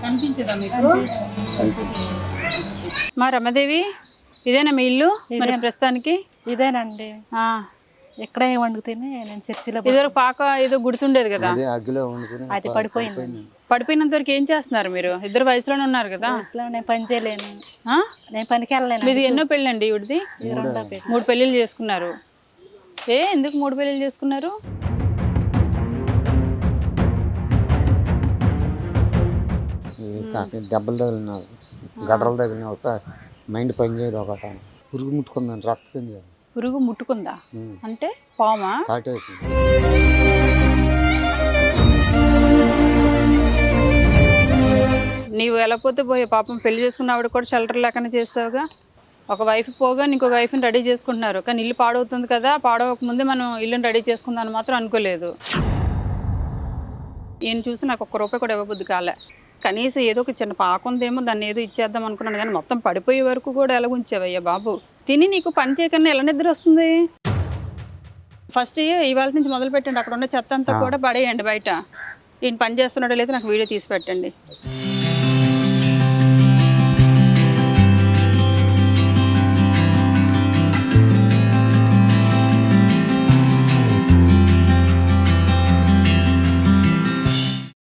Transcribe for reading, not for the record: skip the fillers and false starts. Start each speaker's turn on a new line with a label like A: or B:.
A: కనిపించదా మీకు? మా రమాదేవి, ఇదేనా మీ ఇల్లు మరి ప్రస్తుతానికి?
B: ఇదేనండి. ఎక్కడ వండుకుని నేను చర్చిలో
A: ఇదో పాక ఏదో గుర్తుండేది కదా,
B: అది పడిపోయింది.
A: పడిపోయినంత వరకు ఏం చేస్తున్నారు మీరు? ఇద్దరు వయసులోనే ఉన్నారు కదా.
B: అసలు నేను పని చేయలేను, నేను పనికి వెళ్ళలేను.
A: మీది ఎన్నో పెళ్ళండి? ఇవిడిది 3 పెళ్ళిళ్ళు చేసుకున్నారు. ఎందుకు 3 పెళ్ళిళ్ళు చేసుకున్నారు?
C: దెబ్బలు తగిలినారు, గడ్డలు తగిలినావు సార్. మైండ్ పని చేయదు. ఒకట పురుగు ముట్టుకుందని రక్త పని చేయదు.
A: పురుగు ముట్టుకుందా అంటే పామా?
C: కాటేసి
A: నీవు ఎలా పోతే పోయే పాపం, పెళ్లి చేసుకున్న ఆవిడ కూడా షెల్టర్ లేకుండా చేస్తావుగా. ఒక వైఫ్ పోగా ఇంకొక వైఫ్ని రెడీ చేసుకుంటున్నారు, కానీ ఇల్లు పాడవుతుంది కదా, పాడవక ముందే మనం ఇల్లుని రెడీ చేసుకుందామని మాత్రం అనుకోలేదు. ఈయన చూసి నాకు ₹1 కూడా ఇవ్వబుద్ధి కాలే. కనీసం ఏదో ఒక చిన్న పాక ఉందేమో, దాన్ని ఏదో ఇచ్చేద్దాం అనుకున్నాను, కానీ మొత్తం పడిపోయే వరకు కూడా ఎలా ఉంచావయ్యా బాబు? తిని నీకు పని చేయకన్నా ఎలా నిద్ర వస్తుంది? ఫస్ట్ ఇవాళ నుంచి మొదలు పెట్టండి, అక్కడ ఉన్న చెత్త అంతా కూడా పడేయండి బయట. ఈయన పని చేస్తున్నాడో లేదో నాకు వీడియో తీసి పెట్టండి.